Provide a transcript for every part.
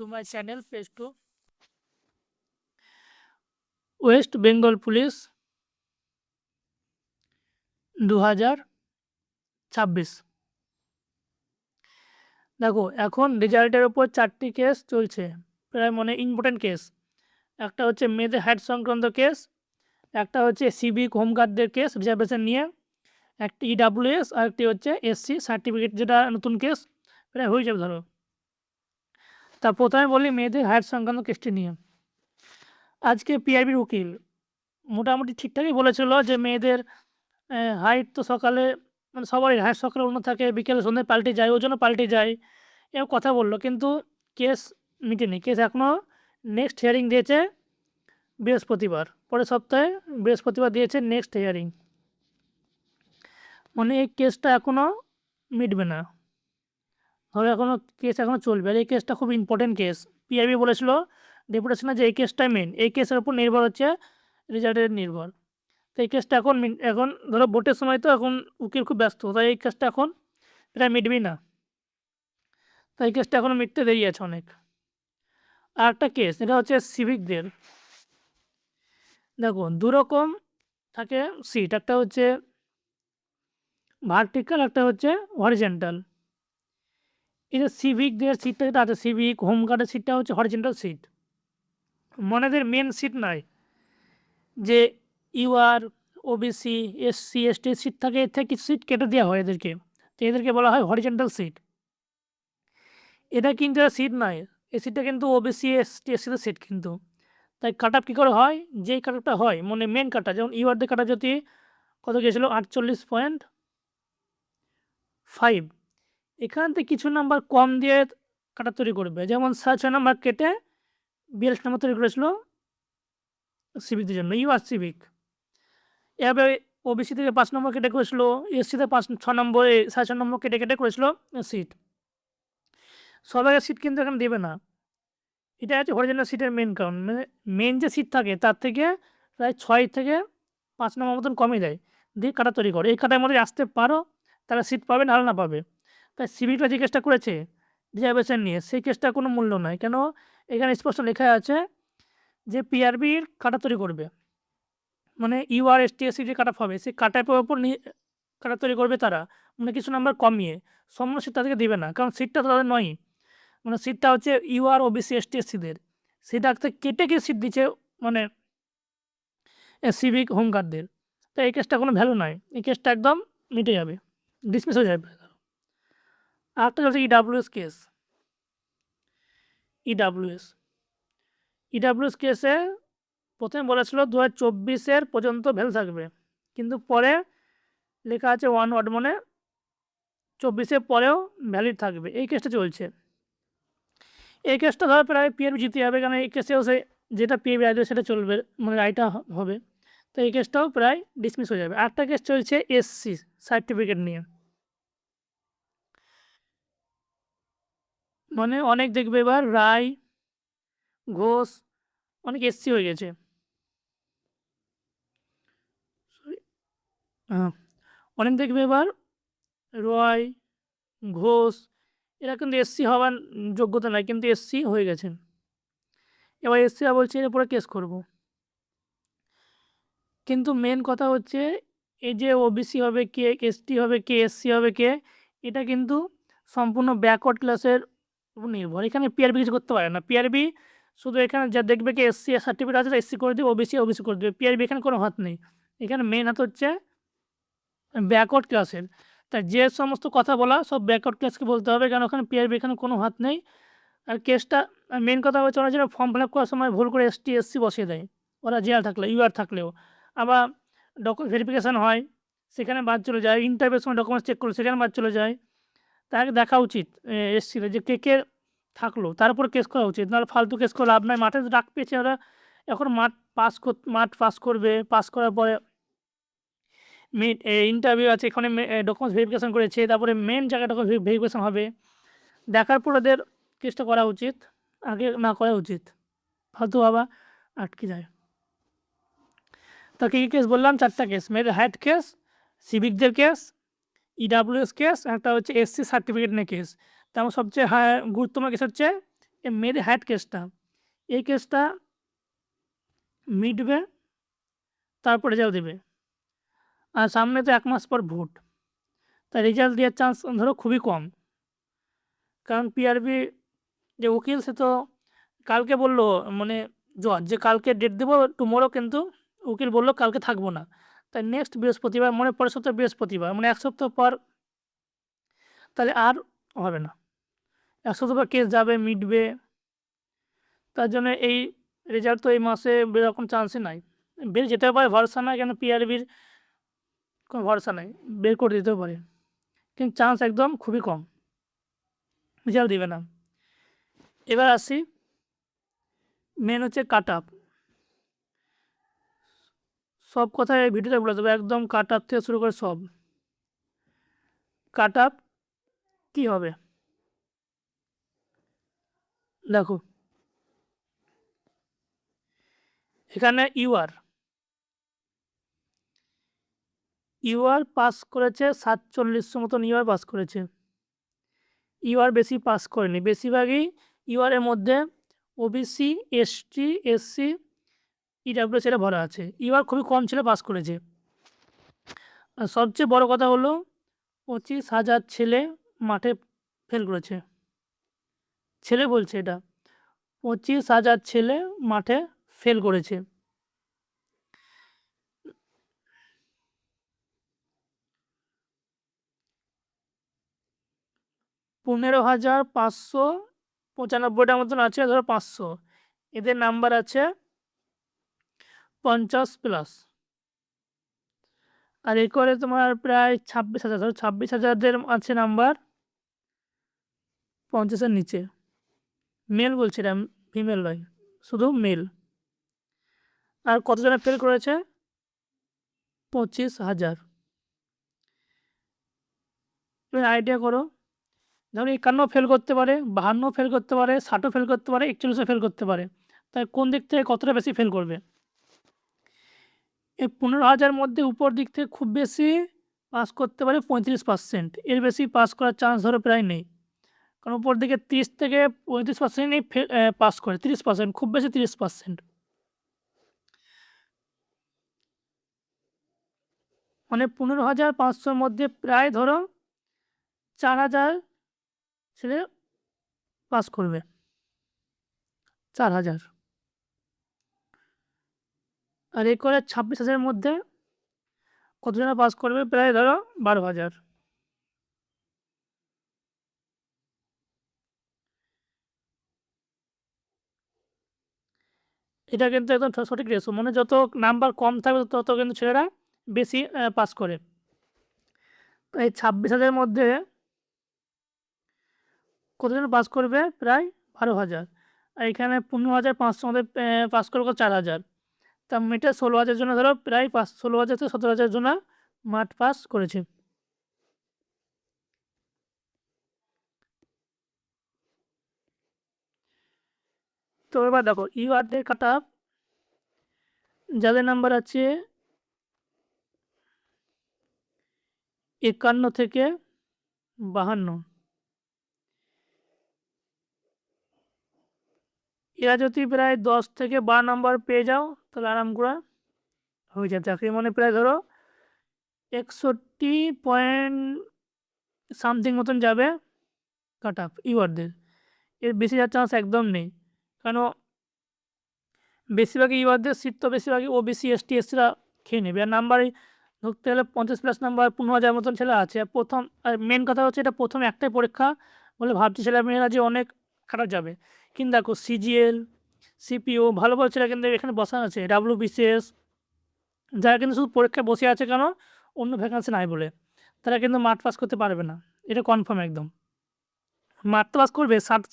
to my channel page 2 West Bengal police 2026। দেখো এখন রেজাল্টের ওপর 4টি কেস চলছে, প্রায় মানে ইম্পর্টেন্ট কেস। একটা হচ্ছে মেয়েদের হাইট সংক্রান্ত কেস, একটা হচ্ছে সিভিক হোমগার্ডদের কেস রিজার্ভেশন নিয়ে, একটি ইডাব্লিউএস আর একটি হচ্ছে এসসি সার্টিফিকেট, যেটা নতুন কেস প্রায় হয়ে যাবে ধরো। তা প্রথমে বলি মেয়েদের হাইট সংক্রান্ত কেসটি নিয়ে। আজকে পিআরবির উকিল মোটামুটি ঠিকঠাকই বলেছিল যে মেয়েদের হাইট তো সকালে মানে সবারই হাইট সকালে অন্য থাকে, বিকেলে সন্ধ্যায় পাল্টে যায়, ওজনও পাল্টে যায়, এও কথা বললো, কিন্তু কেস মিটেনি। কেস এখনও নেক্সট হিয়ারিং দিয়েছে বৃহস্পতিবার, পরের সপ্তাহে বৃহস্পতিবার দিয়েছে নেক্সট হিয়ারিং। মানে এই কেসটা এখনও মিটবে না, ধরো এখনও কেস এখনও চলবে। আর এই কেসটা খুব ইম্পর্টেন্ট কেস। পিআরবি বলেছিল ডেপুটেশনে যে এই কেসটাই মেন, এই কেসের উপর নির্ভর হচ্ছে রেজাল্টের নির্ভর। তো এই কেসটা এখন ধরো ভোটের সময় তো এখন উকিল খুব ব্যস্ত, তাই এই কেসটা এখন প্রায় মিটবেই না, তাই এই কেসটা এখন মিটতে দেরি আছে অনেক। আর একটা কেস, এটা হচ্ছে সিভিকদের। দেখো দুরকম থাকে সিট, একটা হচ্ছে ভার্টিক্যাল, একটা হচ্ছে হরিজেন্টাল। এই যে সিভিকদের সিটটা যেটা আছে, সিভিক হোমগার্ডের সিটটা হচ্ছে হরিজেন্টাল সিট, মানে এদের মেন সিট নয়। যে UR OBC SC ST seat থাকে, এর থেকে কিছু সিট কেটে দেওয়া হয় এদেরকে, তো এদেরকে বলা হয় হরিজেন্টাল সিট। এটা কিন্তু সিট নয়, এই সিটটা কিন্তু ওবিসি এসটি এসসিদের সিট কিন্তু। তাই কাট আপ কী করে হয়, যেই কাট আপটা হয় মানে মেন কাটা, যেমন ইউআরদের কাটা যদি কত গিয়েছিলো 48.5, এখান থেকে কিছু নাম্বার কম দিয়ে কাটা তৈরি করবে, যেমন 6 নাম্বার কেটে 42 নাম্বার তৈরি করেছিল সিভিকদের জন্য, ইউআর সিভিক। এভাবে ওবিসি থেকে 5 নম্বর কেটে করেছিল, এসসিতে 6 নম্বর 6 নম্বর কেটে কেটে করেছিল সিট। সবাই সিট কিন্তু এখানে দেবে না, এটা হচ্ছে হরিজেন্টাল সিটের মেন কারণ। মানে মেন যে সিট থাকে তার থেকে প্রায় 6 থেকে 5 নম্বর মতন কমই দেয়, দিয়ে কাটা তৈরি করে। এই কাটার মধ্যে আসতে পারো তারা সিট পাবে, নাহলে না পাবে। তাই সিভিকরা যে কেসটা করেছে রিজার্ভেশন নিয়ে, সেই কেসটা কোনো মূল্য নয়, কেন এখানে স্পষ্ট লেখা আছে যে পিআরবির কাটা তৈরি করবে, মানে ইউআর এসটি এসসি যে কাট অফ হবে সেই কাট অফের ওপর কাটা তৈরি করবে তারা, মানে কিছু নাম্বার কমিয়ে। সম্পূর্ণ সিট তাদেরকে দেবে না, কারণ সিটটা তো তাদের নয়, মানে সিটটা হচ্ছে ইউআর ওবিসি এসটি এসসিদের, সেটা কেটে গিয়ে সিট দিচ্ছে মানে সিভিক হোমগার্ডদের। তাই এই কেসটা কোনো ভ্যালু নয়, এই কেসটা একদম মিটে যাবে, ডিসমিস হয়ে যাবে। আর একটা হচ্ছে ইডাব্লিউএস কেস। ইডাব্লিউএস কেসে প্রথমে বলেছিল 2024 পর্যন্ত ভ্যালু থাকবে, কিন্তু পরে লেখা আছে ওয়ান ওয়ার্ড, মানে 24 পরেও ভ্যালিড থাকবে। এই কেসটা চলছে, এই কেসটা ধরো প্রায় পিআরবি জিতে যাবে, কারণ এই কেসেও সে যেটা পিআরবি রায় দেবে সেটা চলবে, মানে রায়টা হবে। তো এই কেসটাও প্রায় ডিসমিস হয়ে যাবে। আরেকটা কেস চলছে এসসি সার্টিফিকেট নিয়ে, মানে অনেক দেখবে এবার রায় ঘোষ অনেক এসসি হয়ে গেছে, অনেক দেখবে এবার রয় ঘোষ এরা কিন্তু এসসি হওয়ার যোগ্যতা নাই, কিন্তু এসসি হয়ে গেছেন। এবার এসসিরা বলছে এর উপরে কেস করব, কিন্তু মেন কথা হচ্ছে এই যে ওবিসি হবে কে, এসটি হবে কে, এসসি হবে কে, এটা কিন্তু সম্পূর্ণ ব্যাকওয়ার্ড ক্লাসের উপর নির্ভর। এখানে পিআরবি কিছু করতে পারে না। পিআরবি শুধু এখানে যা দেখবে কি এসসি সার্টিফিকেট আছে এসসি করে দেবে, ওবিসি করে দেবে, পিআরবি এখানে কোনো হাত নেই। এখানে মেন হাত হচ্ছে ব্যাকওয়ার্ড ক্লাসের। তাই যে সমস্ত কথা বলা সব ব্যাকওয়ার্ড ক্লাসকে বলতে হবে, কারণ ওখানে পিআরবি এখানে কোনো হাত নেই। আর কেসটা মেন কথা হচ্ছে ওরা যেটা ফর্ম ফিল আপ করার সময় ভুল করে এসটি এসসি বসিয়ে দেয়, ওরা জেআর থাকলে ইউআর থাকলেও। আবার ডকুমেন্ট ভেরিফিকেশান হয়, সেখানে বাদ চলে যায়। ইন্টারভিউর সময় ডকুমেন্টস চেক করলো, সেখানে বাদ চলে যায়। তাকে দেখা উচিত এসসিতে যে কে কে থাকলো, তারপর কেস করা উচিত, নাহলে ফালতু কেস করে লাভ নাই। মাঠে ডাক পেয়েছে ওরা, এখন মাঠ পাস করবে, পাস করার পরে ইন্টারভিউ আছে, এখানে ডকুমেন্টস ভেরিফিকেশান করেছে, তারপরে মেন জায়গায় ডকুমেন্টস ভেরিফিকেশান হবে, দেখার পর ওদের কেসটা করা উচিত, আগে না করা উচিত, ফালতু বাবা আটকে যায়। তো কী কী কেস বললাম? 4টা কেস, মেয়েদের হাইট কেস, সিভিকদের কেস, ইডাব্লিউএস কেস, একটা হচ্ছে এসসি সার্টিফিকেট নিয়ে কেস। তেমন সবচেয়ে গুরুত্বপূর্ণ কেস হচ্ছে মেয়েদের হাইট কেসটা, এই কেসটা মিটবে, তারপর রেজাল্ট দেবে। আর সামনে তো 1 মাস পর ভোট, তাই রেজাল্ট দেওয়ার চান্স ধরো খুবই কম। কারণ পিআরবি যে উকিল সে তো কালকে বললো, মানে জজ যে কালকে ডেট দেবো টুমোরো, কিন্তু উকিল বললো কালকে থাকবো না। তাই নেক্সট বৃহস্পতিবার, মানে পরের সপ্তাহ বৃহস্পতিবার, মানে 1 সপ্তাহ পর তাহলে আর হবে না। 1 সপ্তাহ পর কেস যাবে, মিটবে। তার জন্য এই রেজাল্ট তো এই মাসে বেরোরকম চান্সই নাই। বের যেতে পারে, ভরসা নাই, কেন পিআরবির কোনো ভরসা নাই, বের করে দিতেও পারে, কিন্তু চান্স একদম খুবই কম, রেজাল্ট দিবে না। এবার আসি মেন হচ্ছে কাট আপ। সব কথা এই ভিডিওতে বলে দেবো, একদম কাট আপ থেকে শুরু করে সব। কাট আপ কী হবে দেখো, এখানে ইউআর পাস করেছে 4700 মতন, ইউআর পাস করেছে। ইউআর বেশি পাস করেনি, বেশিরভাগই ইউআরের মধ্যে ওবিসি, এসটি, এসসি, ইডাব্লিউএস এটা ভরা আছে। ইউআর খুবই কম ছেলে পাস করেছে। আর সবচেয়ে বড় কথা হলো 25,000 ছেলে মাঠে ফেল করেছে। ছেলে বলছে এটা, 25,000 ছেলে মাঠে ফেল করেছে। পনেরো হাজার 595টা মতন আছে, ধরো 500, এদের নাম্বার আছে 50+। আর এ করে তোমার প্রায় 26,000, ধরো 26,000দের আছে নাম্বার 50-এর নিচে। মেল বলছে এটা, ফিমেল নয়, শুধু মেল। আর কতজনে ফেল করেছে? 25,000। তুমি আইডিয়া করো, ধরো 51 ফেল করতে পারে, 52 ফেল করতে পারে, 60ও ফেল করতে পারে, 41ও ফেল করতে পারে। তাই কোন দিক থেকে কতটা বেশি ফেল করবে? এই 15,000 মধ্যে উপর দিক থেকে খুব বেশি পাস করতে পারে 35%, এর বেশি পাস করার চান্স ধরো প্রায় নেই। কারণ উপর দিকে 30 থেকে 35%ই পাস করে, 30%, খুব বেশি 30%। মানে 15,500-র মধ্যে প্রায় ধরো 4,000 ছেলে পাস করবে, 4,000। আর এ করে 26,000-এর মধ্যে কতজনে পাস করবে? প্রায় ধরো 12,000। এটা কিন্তু একদম সঠিক রেশো, মানে যত নাম্বার কম থাকবে তত কিন্তু ছেলেরা বেশি পাস করে। এই 26,000-এর মধ্যে কতজন পাস করবে? প্রায় 12,000। আর এখানে 15,500 মধ্যে পাস করবে 4,000। তা মেটে 16,000 জন্য ধরো প্রায় 16,000 থেকে 17,000 জন মাঠ পাস করেছে। তো এবার দেখো ইউআরদের কাট আপ, যাদের নাম্বার আছে 51 থেকে 52, এরা যদি প্রায় 10 থেকে 12 নাম্বার পেয়ে যাও তাহলে আরাম করে হয়ে যায় চাকরি। মানে প্রায় ধরো 61 পয়েন্ট সামথিং মতন যাবে কাট আপ ইউআরদের, এর বেশি যাওয়ার চান্স একদম নেই। কেন বেশিরভাগই ইউআরদের সিট তো বেশিরভাগই ওবিসি, এসটি, এসসিরা খেয়ে নেবে। আর নাম্বারই ধরতে গেলে 50+ নাম্বার 15,000 মতন ছেলে আছে। প্রথম আর মেন কথা হচ্ছে এটা প্রথম একটাই পরীক্ষা বলে ভাবছি ছেলেমেয়েরা যে অনেক খারাপ যাবে, কিন্তু দেখো সিজিএল, সিপিও ভালো ভালো ছেলে কিন্তু এখানে বসা আছে, ডাব্লিউবিসিএস, যারা কিন্তু শুধু পরীক্ষায় বসে আছে কেন, অন্য ভ্যাকান্সি নাই বলে, তারা কিন্তু মাঠ পাস করতে পারবে না, এটা কনফার্ম একদম। মাঠ তো পাস করবে, 60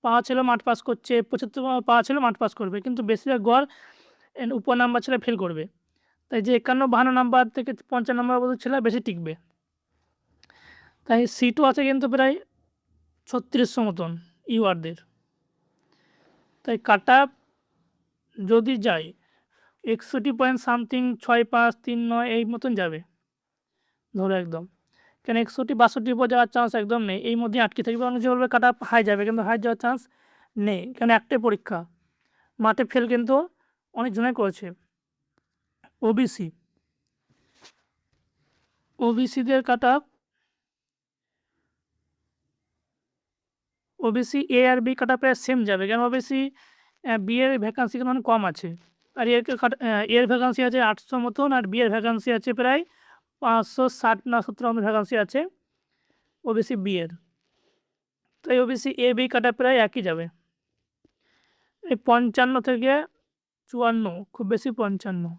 পাওয়া ছিল মাঠ পাস করছে, 75 পাওয়া ছিল মাঠ পাস করবে, কিন্তু বেশিরভাগ গড় উপর নাম্বার ছেলে ফেল করবে। তাই যে 51-52 নাম্বার থেকে 50 নাম্বার পর্যন্ত ছেলে বেশি টিকবে। তাই সিটও আছে কিন্তু প্রায় 3600 মতন ইউআরদের। তাই কাট আপ যদি যায় 61 পয়েন্ট সামথিং, 65, 39 এই মতন যাবে ধরো একদম। কেন 61-62 উপর যাওয়ার চান্স একদম নেই, এই মধ্যে আটকে থাকবে। অনেক যে বলবে কাট আপ হাই যাবে, কিন্তু হাই যাওয়ার চান্স নেই, কেন একটাই পরীক্ষা, মাঠে ফেল কিন্তু অনেকজনে করেছে। ওবিসিদের কাট আপ, ওবিসি এ আর বি কাট আপ প্রায় সেম যাবে, কেন ওবিসি বি এর ভ্যাকান্সি কিন্তু অনেক কম আছে, আর এর ভ্যাকান্সি আছে 800 মতন, আর বি এর ভ্যাকান্সি আছে প্রায় 560 না 70 ভ্যাকান্সি আছে ওবিসি বি এর। তো এই ওবিসি এ বি কাটা প্রায় একই যাবে, এই 55 থেকে 54, খুব বেশি 55,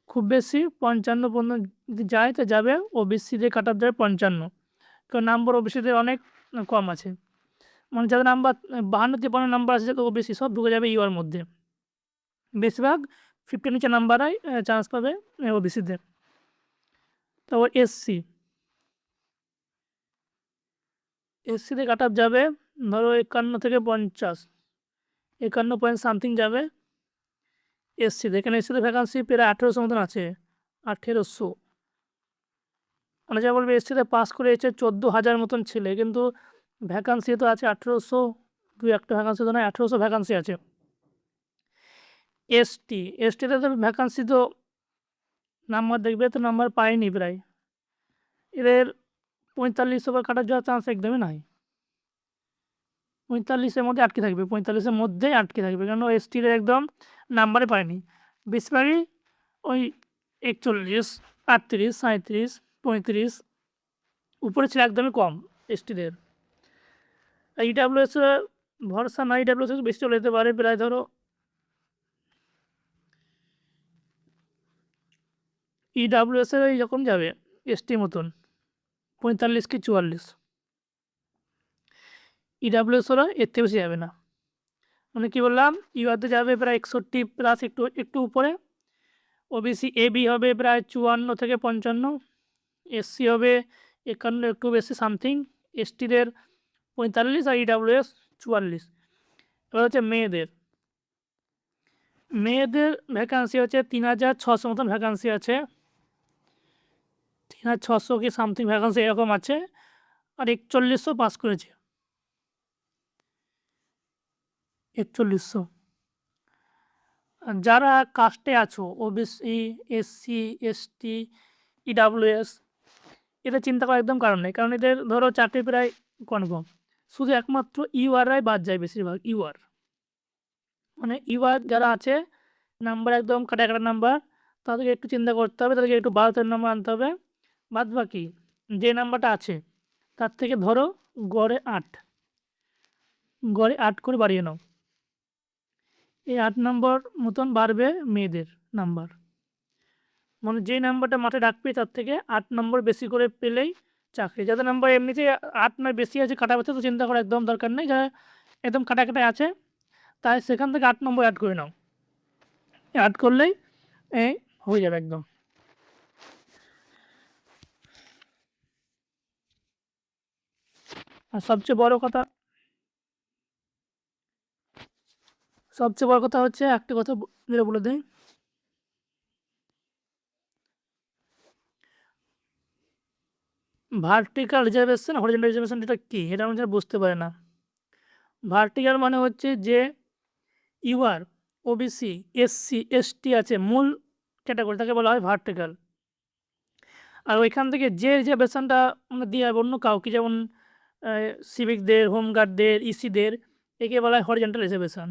খুব বেশি 55 পর্যন্ত যদি যায় তো যাবে ওবিসিদের কাট আপ যাবে 55, কারণ নাম্বার ওবিসিদের অনেক কম আছে, মানে যাদের নাম্বার 52-53 নাম্বার আছে তো ওবিসি সব ঢুকে যাবে ইউআর মধ্যে, বেশিরভাগ 50 নিচে নাম্বারাই চান্স পাবে ওবিসিদের। তারপর এসসিতে কাট আপ যাবে ধরো 51 থেকে 50, 51 পয়েন্ট সামথিং যাবে এসসিতে, এখানে এসসিতে ভ্যাকান্সি প্রায় 1800 মতন আছে, 1800, মানে যা বলবে এসসিতে পাস করে এসেছে 14,000 মতন ছেলে, কিন্তু ভ্যাকান্সি তো আছে 1800, দু একটা ভ্যাকান্সি তো নয়, 1800 ভ্যাকান্সি আছে। এসটিতে তো ভ্যাকান্সি তো নাম্বার দেখবে তো নাম্বার পায়নি প্রায়, এদের 45 ওভার কাটার যাওয়ার চান্স একদমই নাই, 45-এর মধ্যে আটকে থাকবে, 45-এর মধ্যেই আটকে থাকবে, কারণ এসটির একদম নাম্বারে পায়নি, বেশিরভাগই ওই 41, 38, 37, 35 উপরে ছিল একদমই কম এসটিদের। ইডাব্লিউএস ভরসা না, ইডাব্লিউএস বেশি চলে যেতে পারে, প্রায় ধরো ইডাব্লিউএসের ওই রকম যাবে এসটি মতন 45 কি 44, ইডাব্লিউএস ওরা এর থেকে বেশি যাবে না, মানে কী বললাম ইউআরতে যাবে প্রায় 61 প্লাস একটু উপরে, ওবিসি এ বি হবে প্রায় 54 থেকে 55, এসসি হবে 51 একটু বেশি সামথিং, এসটিদের 45 আর ইডাব্লিউএস 44। এবার হচ্ছে মেয়েদের ভ্যাকান্সি হচ্ছে 3600 মতন ভ্যাকান্সি আছে, 3600 কি সামথিং ভ্যাকান্সি এরকম আছে, আর 4100 পাস করেছে, 4100। যারা কাস্টে আছো ওবিসি, এসসি, এসটি, ইডাব্লিউএস, এদের চিন্তা করার একদম কারণ নেই, কারণ এদের ধরো চাকরি প্রায় কনফার্ম, শুধু একমাত্র ইউআরআই বাদ যায় বেশিরভাগ, ইউআর মানে ইউআর যারা আছে নাম্বার একদম কাটা নাম্বার, তাদেরকে একটু চিন্তা করতে হবে, তাদেরকে একটু 12-13 নাম্বার আনতে হবে, বাদ বাকি যে নাম্বারটা আছে তার থেকে ধরো গড়ে 8 করে বাড়িয়ে নাও, এই 8 নম্বর মতন বাড়বে মেয়েদের নাম্বার, মানে যে নাম্বারটা মাঠে রাখবে তার থেকে 8 নম্বর বেশি করে পেলেই চাকরি, যাদের নাম্বার এমনিতে 8 নয় বেশি আছে কাটাবাতে তো চিন্তা করার একদম দরকার নেই, যারা একদম কাটাকাটায় আছে তাই সেখান থেকে 8 নম্বর অ্যাড করে নাও, অ্যাড করলেই এই হয়ে যাবে একদম। আর সবচেয়ে বড় কথা হচ্ছে একটা কথা যেটা বলে দেয়, ভার্টিক্যাল রিজার্ভেশন হরিজন্টাল রিজার্ভেশন এটা কী, এটা আমরা বুঝতে পারে না। ভার্টিক্যাল মানে হচ্ছে যে ইউআর, ওবিসি, এসসি, এসটি আছে মূল ক্যাটাগরি, তাকে বলা হয় ভার্টিক্যাল, আর ওইখান থেকে যে রিজার্ভেশনটা মানে দেওয়া হবে অন্য কাউকে, যেমন সিভিকদের, হোমগার্ডদের, ইসিদের, একে বলা হয় হরিজন্টাল রিজার্ভেশন।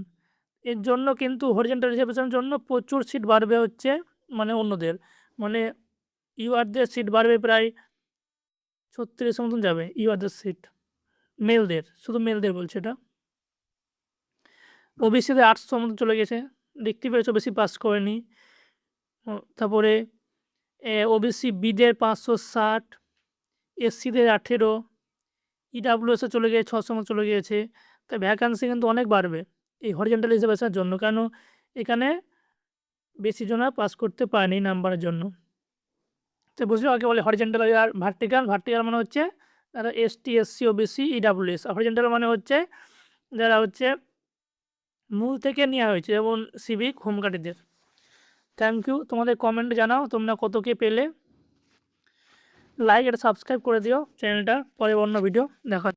এর জন্য কিন্তু হরিজন্টাল রিজার্ভেশনের জন্য প্রচুর সিট বাড়বে হচ্ছে মানে অন্যদের, মানে ইউআরদের সিট বাড়বে প্রায় 36 মতন যাবে ইউআরদের সিট, মেলদের, শুধু মেলদের বলছে এটা। ওবিসিদের 800 মতন চলে গেছে, দেখতে পেরেছো বেশি পাস করেনি। তারপরে ওবিসি বিদের 560, এসসিদের 18, ইডাব্লিউএসে চলে গিয়ে 600 মতো চলে গিয়েছে, তাই ভ্যাকান্সি কিন্তু অনেক বাড়বে এই হরিজন্টাল রিজার্ভেশনের জন্য, কেন এখানে বেশি জনা পাস করতে পারেনি নাম্বারের জন্য। তো বুঝলো, আগে বলে হরিজন্টাল আর ভার্টিক্যাল মানে হচ্ছে যারা ST, SC, OBC, EWS, horizontal মানে হচ্ছে যারা হচ্ছে মূল থেকে নেওয়া হয়েছে, যেমন সিভিক, হোমগার্ডদের। থ্যাংক ইউ, তোমাদের কমেন্টে জানাও তোমরা কত কে পেলে। লাইক এটা সাবস্ক্রাইব করে দিও চ্যানেলটা, পরে অন্য ভিডিও দেখা